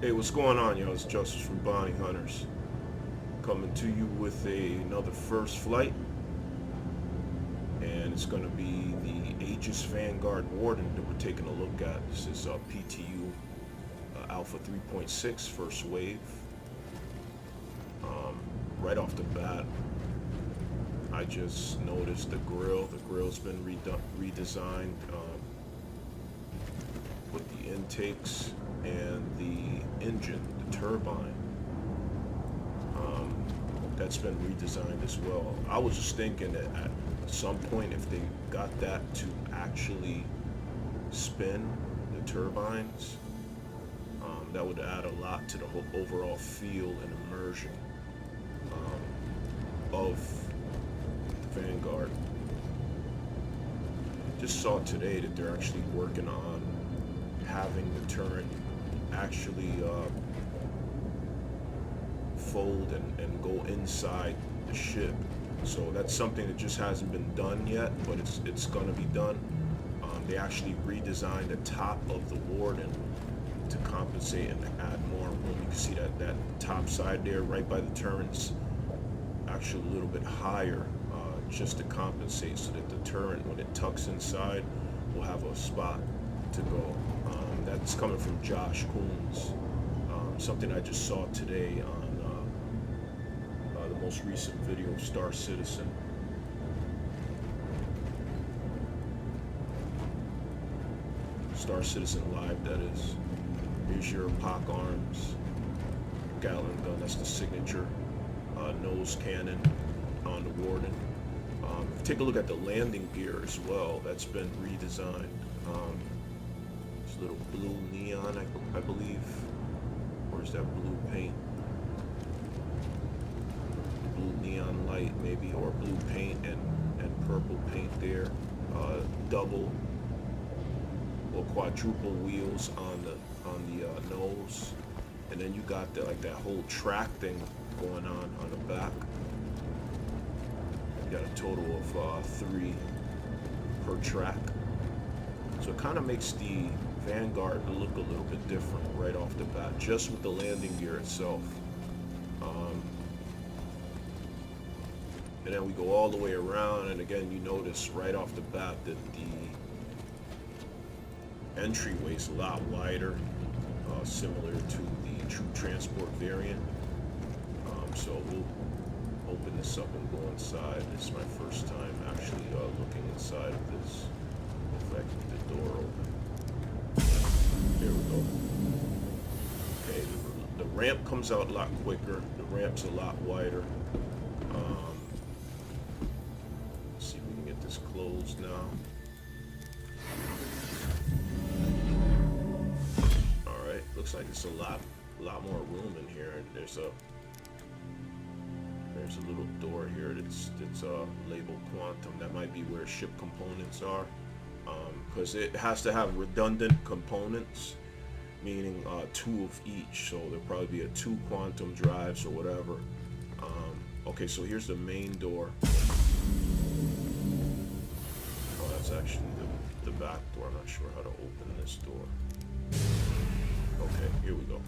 Hey, what's going on, y'all? It's Justice from Bountyhunters, coming to you with another first flight, and it's going to be the Aegis Vanguard Warden that we're taking a look at. This is PTU Alpha 3.6 first wave. Right off the bat, I just noticed the grill. The grill's been redesigned with the intakes and the engine, the turbine. That's been redesigned as well. I was just thinking that at some point, if they got that to actually spin the turbines, that would add a lot to the whole overall feel and immersion of Vanguard. Just saw today that they're actually working on having the turret actually fold and go inside the ship. So that's something that just hasn't been done yet, but it's gonna be done. They actually redesigned the top of the Warden to compensate and add more room. You can see that top side there, right by the turrets, actually a little bit higher, just to compensate, so that the turret, when it tucks inside, will have a spot to go. That's coming from Josh Coons. Something I just saw today on the most recent video of Star Citizen. Star Citizen Live, that is. Here's your POC arms, Gatling gun, that's the signature nose cannon on the Warden. Take a look at the landing gear as well. That's been redesigned. This little blue neon, I believe. Where's that blue paint? Blue neon light, maybe, or blue paint and purple paint there. Double or quadruple wheels on the nose, and then you got like that whole track thing going on the back. You got a total of 3 per track, so it kind of makes the Vanguard look a little bit different right off the bat, just with the landing gear itself. And then we go all the way around, and again, you notice right off the bat that the entryway is a lot wider, similar to the True Transport variant. So we'll open this up and go inside. This is my first time actually looking inside of this. If I can get the door open. There we go. Okay, the ramp comes out a lot quicker. The ramp's a lot wider. Let's see if we can get this closed now. Alright, looks like it's a lot more room in here. And there's a little door here that's labeled Quantum. That might be where ship components are, because it has to have redundant components, meaning 2 of each. So there'll probably be 2 Quantum drives or whatever. Okay, so here's the main door. Oh, that's actually the back door. I'm not sure how to open this door. Okay, here we go.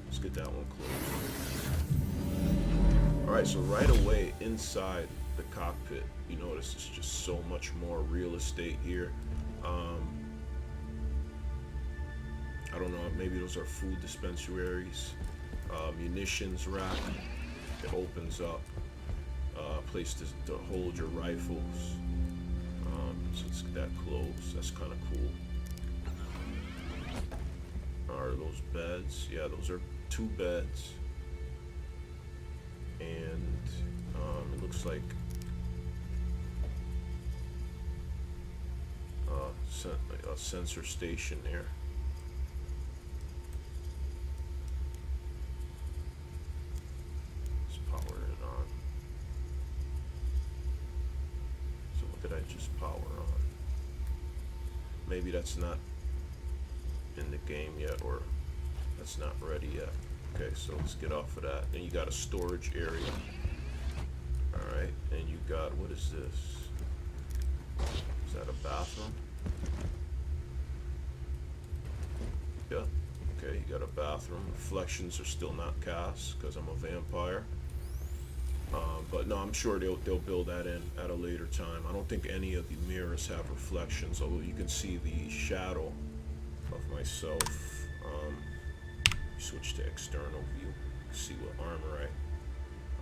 Let's get that one closed. Alright, so right away inside the cockpit, you notice it's just so much more real estate here. I don't know, maybe those are food dispensaries, munitions rack. It opens up, place to hold your rifles. So let's get that closed. That's kind of cool. Are those beds? Yeah, those are 2 beds. And it looks like a sensor station there. Let's power it on. So what did I just power on? Maybe that's not in the game yet, or that's not ready yet. Okay, so let's get off of that. Then you got a storage area. Alright, and you got, what is this? Is that a bathroom? Yeah, Okay, you got a bathroom. Reflections are still not cast because I'm a vampire. But no, I'm sure they'll build that in at a later time. I don't think any of the mirrors have reflections, although you can see the shadow of myself. Switch to external view. See what armor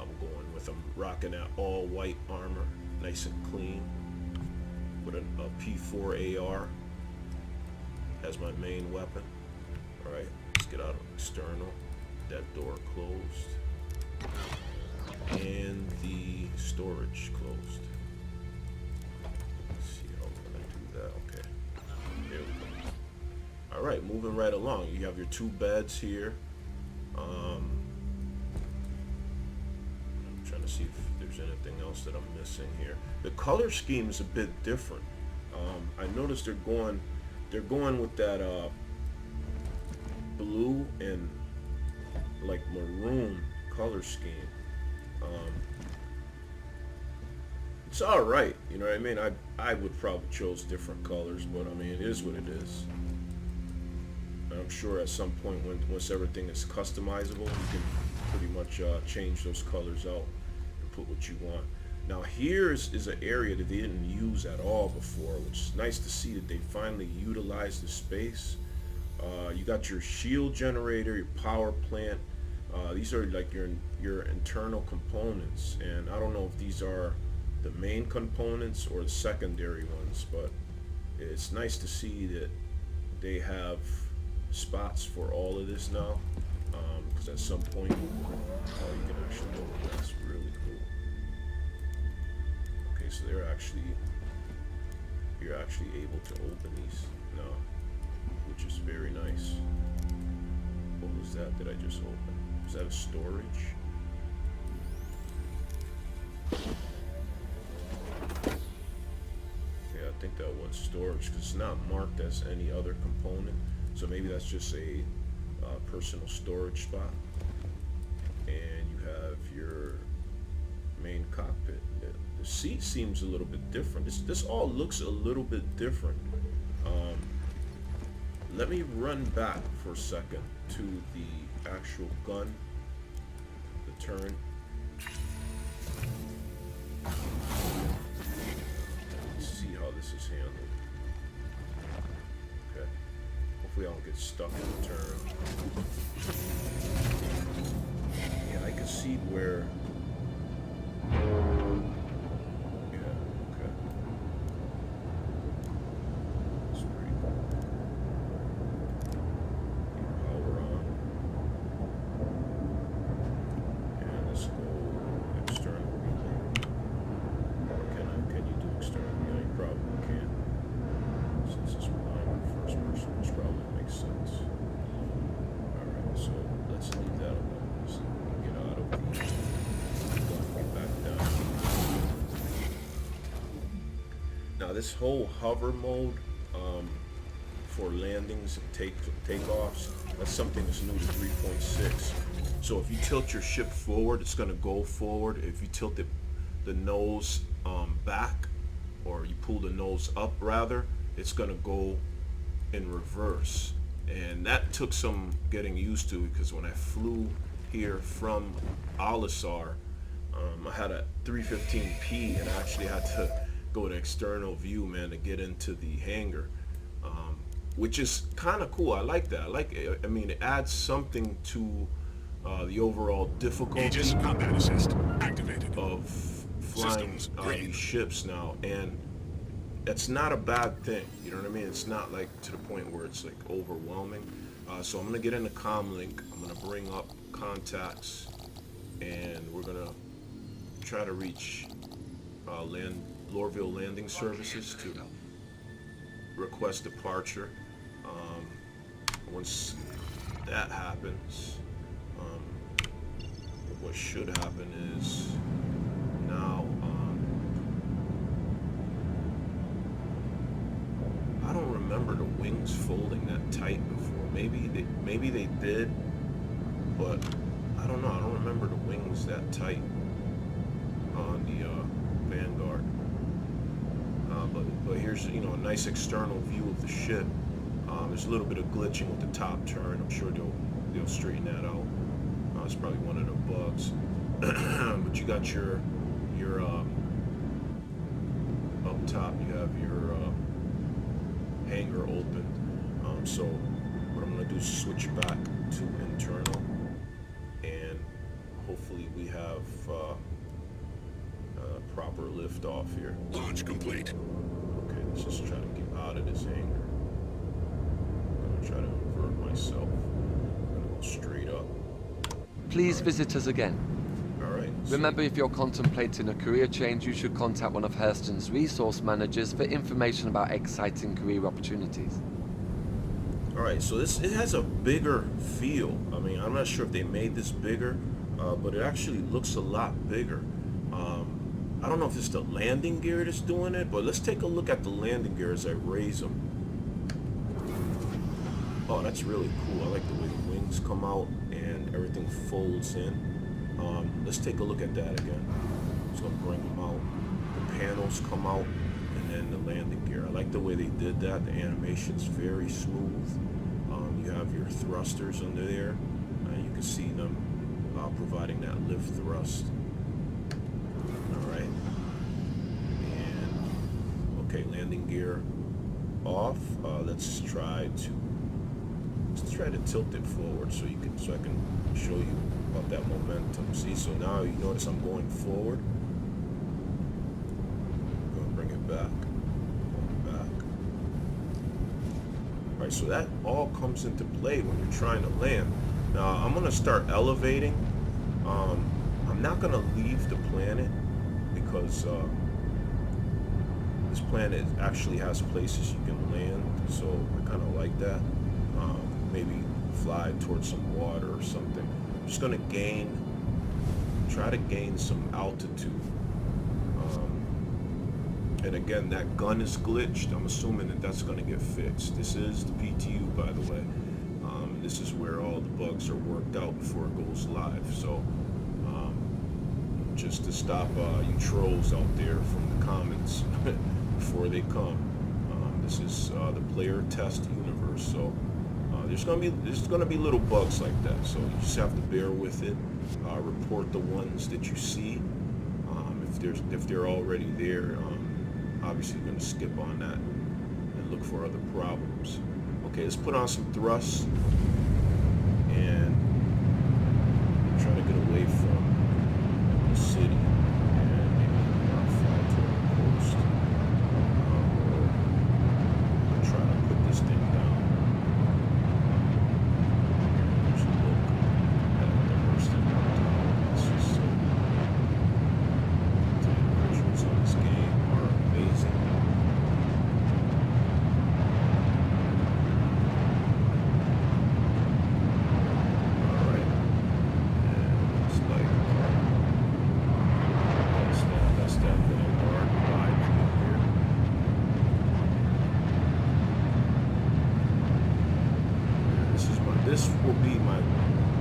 I'm going with. I'm rocking that all white armor, nice and clean, with a P4 AR as my main weapon. All right, let's get out of external. That door closed. And the storage closed. Let's see how we're gonna do that. Okay, there we go. All right, moving right along. You have your 2 beds here. I'm trying to see if there's anything else that I'm missing here. The color scheme is a bit different. I noticed they're going with that blue and like maroon color scheme. It's all right, you know what I mean. I would probably chose different colors, but I mean it is what it is. I'm sure at some point once everything is customizable, you can pretty much change those colors out and put what you want. Now here is an area that they didn't use at all before, which is nice to see that they finally utilized the space. You got your shield generator, your power plant. These are like your internal components, and I don't know if these are the main components or the secondary ones, but it's nice to see that they have spots for all of this now, because at some point you can actually open. That's really cool. Okay, so you're actually able to open these now, which is very nice. What was that I just opened? Is that a storage? Yeah, I think that was storage because it's not marked as any other component. So maybe that's just a personal storage spot. And you have your main cockpit. The seat seems a little bit different. This all looks a little bit different. Let me run back for a second to the actual gun, the turret. Let's see how this is handled. Okay. Hopefully I don't get stuck in the turn. Yeah, I can see where... This whole hover mode for landings and takeoffs, that's something that's new to 3.6. So if you tilt your ship forward, it's going to go forward. If you tilt the nose back, or you pull the nose up rather, it's going to go in reverse. And that took some getting used to, because when I flew here from Alisar, I had a 315p and I actually had to go to external view, man, to get into the hangar, which is kind of cool. I like that. I like it. I mean, it adds something to the overall difficulty Aegis combat assist activated of flying these ships now, and it's not a bad thing. You know what I mean? It's not like to the point where it's like overwhelming. So I'm gonna get into Comlink. I'm gonna bring up contacts, and we're gonna try to reach Lorville Landing Services to request departure. Once that happens, what should happen is now I don't remember the wings folding that tight before. Maybe they did, but I don't know. I don't remember the wings that tight on the Vanguard. But here's, you know, a nice external view of the ship. There's a little bit of glitching with the top turn. I'm sure they'll straighten that out. It's probably one of the bugs. But you got your up top. You have your hangar open. So what I'm gonna do is switch back to internal, and hopefully we have proper lift off here. Launch complete. Okay, let's just try to get out of this hangar. I'm gonna try to invert myself. I'm gonna go straight up. Please visit us again. Alright. Remember, if you're contemplating a career change, you should contact one of Hurston's resource managers for information about exciting career opportunities. Alright, so it has a bigger feel. I mean, I'm not sure if they made this bigger, but it actually looks a lot bigger. I don't know if it's the landing gear that's doing it, but let's take a look at the landing gear as I raise them. Oh, that's really cool. I like the way the wings come out and everything folds in. Let's take a look at that again. Just gonna bring them out. The panels come out, and then the landing gear. I like the way they did that. The animation's very smooth. You have your thrusters under there. You can see them providing that lift thrust. Alright. And okay, landing gear off. Let's try to tilt it forward so I can show you about that momentum. See, so now you notice I'm going forward. I'm gonna bring it back. Alright, so that all comes into play when you're trying to land. Now I'm gonna start elevating. I'm not gonna leave the planet because this planet actually has places you can land, so I kind of like that. Maybe fly towards some water or something. I'm just gonna try to gain some altitude. And again, that gun is glitched. I'm assuming that that's gonna get fixed. This is the PTU, by the way. This is where all the bugs are worked out before it goes live. So just to stop you trolls out there from the comments before they come. This is the player test universe, so there's gonna be little bugs like that. So you just have to bear with it. Report the ones that you see. If they're already there, obviously you're gonna skip on that and look for other problems. Okay, let's put on some thrusts and try to get away from the city and maybe fly toward the coast. Or try to put this thing down. Just look at the Hurston tower. It's just so the visuals on this game are amazing. This will be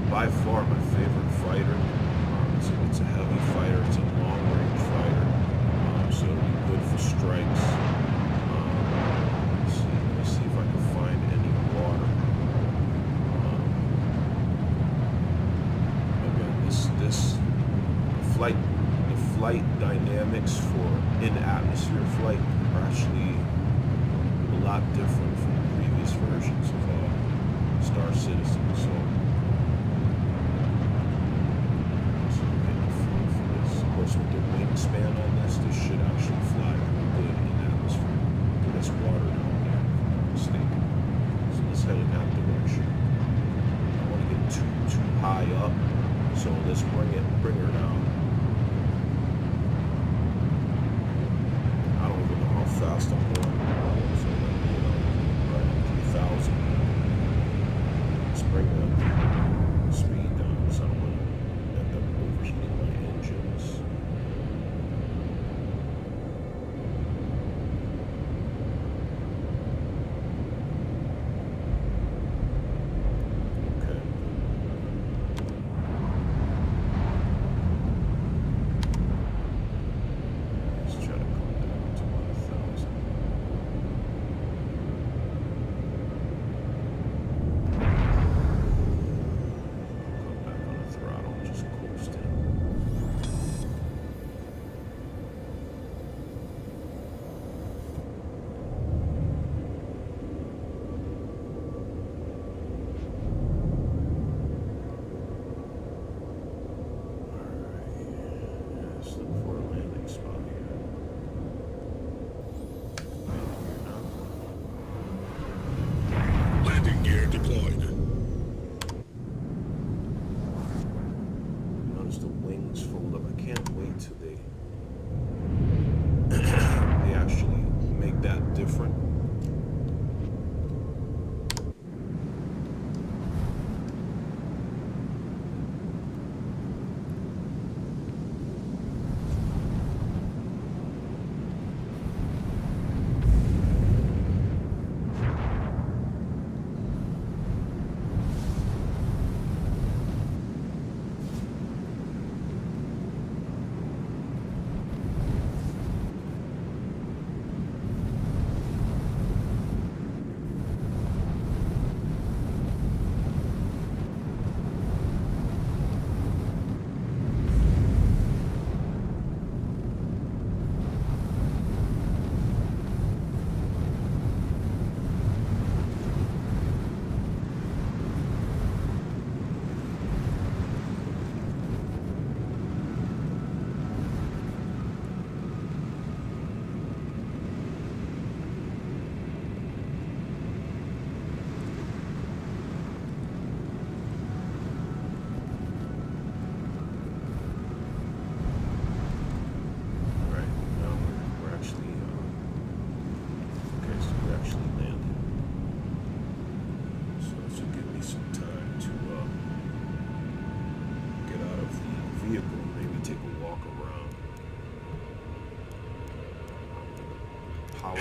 by far my favorite fighter. It's a heavy fighter. It's a long-range fighter, so it'll be good for strikes. Let's see if I can find any water. Again, the flight dynamics for in-atmosphere flight are actually a lot different from the previous versions of Star Citizen, so getting a feel for this. Of course, with the wingspan on this should actually fly pretty good in the atmosphere. There's water down there, if I'm not mistaken. So let's head in that direction. I don't want to get too high up, so let's bring her down. I don't even know how fast I'm going, so let me right at 3,000. Bring the speed down so I don't want to end up overheating my engines. Okay.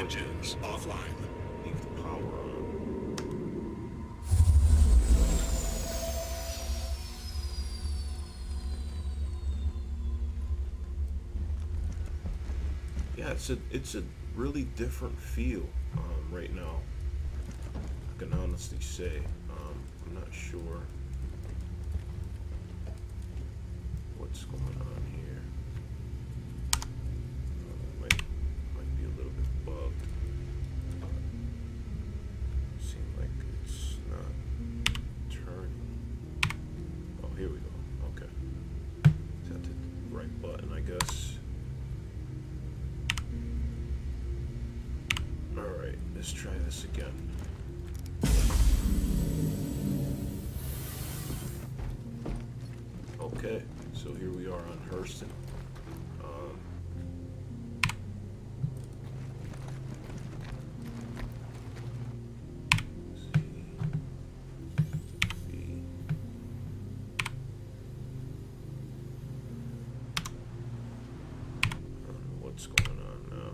Engines offline. Leave the power on. Yeah, it's a really different feel right now. I can honestly say. I'm not sure what's going on here. Might be a little bit bugged. Seems like it's not turning. Oh, here we go. Okay. Is that the right button, I guess? Alright, let's try this again. Okay, so here we are on Hurston. What's going on now?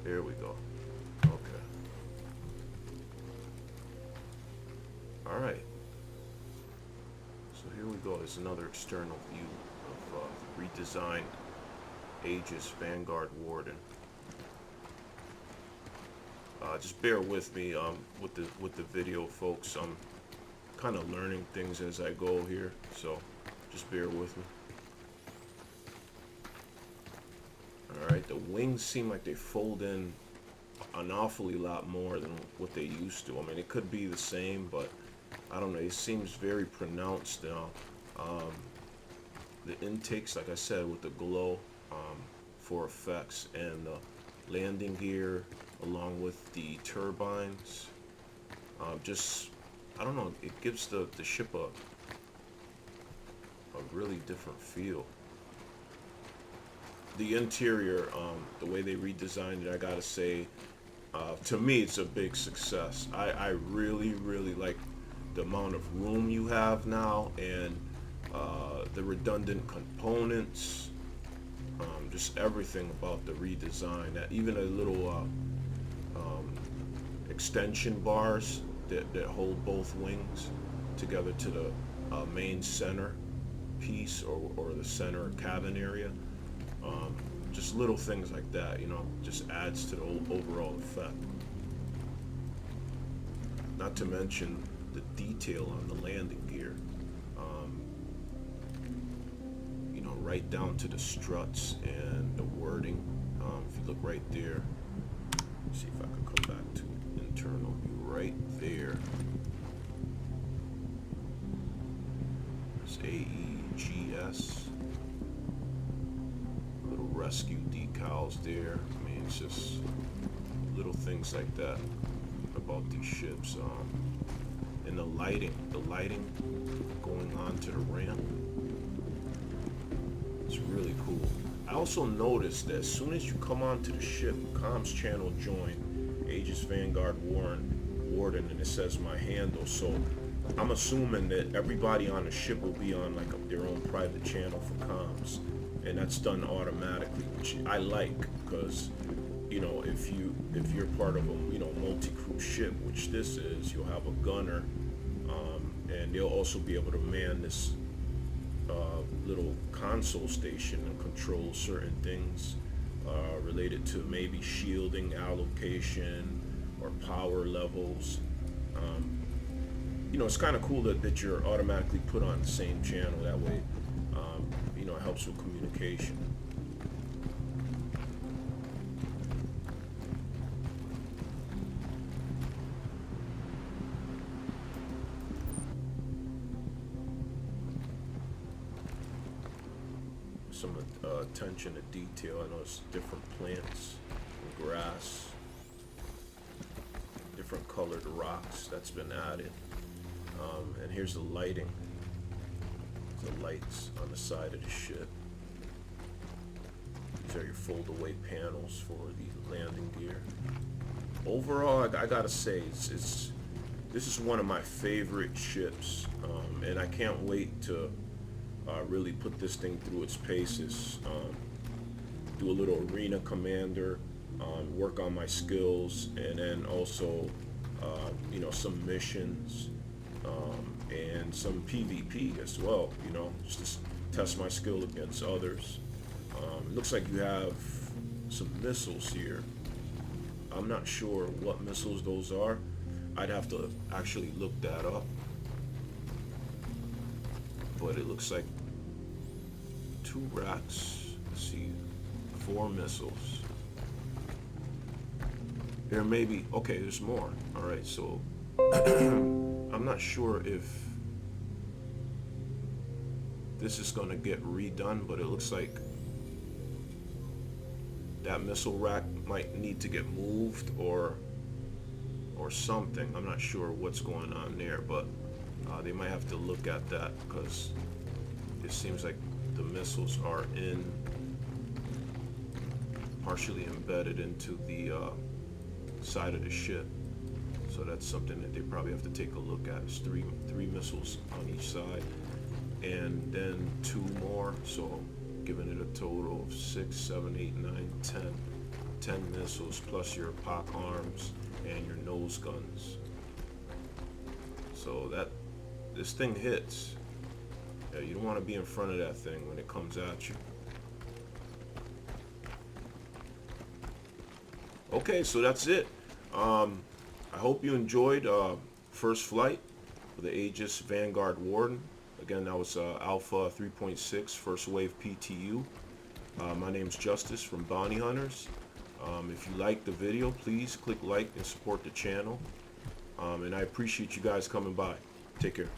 There we go. Okay. All right. So here we go. There's another external view of the redesigned Aegis Vanguard Warden. Just bear with me with the video, folks. I'm kind of learning things as I go here, so just bear with me. Alright, the wings seem like they fold in an awfully lot more than what they used to. I mean, it could be the same, but I don't know. It seems very pronounced now. The intakes, like I said, with the glow for effects, and the landing gear along with the turbines. Just, I don't know, it gives the ship a really different feel. The interior, the way they redesigned it, I gotta say, to me, it's a big success. I really, really like the amount of room you have now, and the redundant components, just everything about the redesign. That even a little extension bars that hold both wings together to the main center piece, or the center cabin area. Just little things like that, you know, just adds to the overall effect. Not to mention the detail on the landing gear. You know, right down to the struts and the wording. If you look right there, let's see if I can come back to internal view right there. It's AEGS. Rescue decals there. I mean, it's just little things like that about these ships. And the lighting going on to the ramp, it's really cool. I also noticed that as soon as you come onto the ship, comms channel join, Aegis Vanguard Warden, and it says my handle. So I'm assuming that everybody on the ship will be on like their own private channel for comms. And that's done automatically, which I like, because, you know, if you're part of a, you know, multi-crew ship, which this is, you'll have a gunner, and they'll also be able to man this little console station and control certain things related to maybe shielding allocation or power levels. You know, it's kind of cool that you're automatically put on the same channel. That way, you know, it helps with communication. some attention to detail. I know it's different plants, and grass, different colored rocks that's been added. And here's the lighting. The lights on the side of the ship. These are your fold-away panels for the landing gear. Overall, I gotta say, this is one of my favorite ships, and I can't wait to really put this thing through its paces. Do a little arena commander, work on my skills, and then also, you know, some missions, and some PvP as well. You know, just to test my skill against others. It looks like you have some missiles here. I'm not sure what missiles those are. I'd have to actually look that up. But it looks like 2 racks. Let's see, 4 missiles. There may be, okay, there's more. Alright, so I'm not sure if this is gonna get redone, but it looks like that missile rack might need to get moved or something. I'm not sure what's going on there, but they might have to look at that, because it seems like the missiles are partially embedded into the side of the ship. So that's something that they probably have to take a look at. It's three missiles on each side, and then 2 more, so giving it a total of 6, 7, 8, 9, 10 missiles, plus your POC arms and your nose guns. So this thing hits. Yeah, you don't want to be in front of that thing when it comes at you. Okay, so that's it. I hope you enjoyed first flight of the Aegis Vanguard Warden. Again, that was Alpha 3.6 first wave PTU. My name's Justice from Bountyhunters. If you liked the video, please click like and support the channel. And I appreciate you guys coming by. Take care.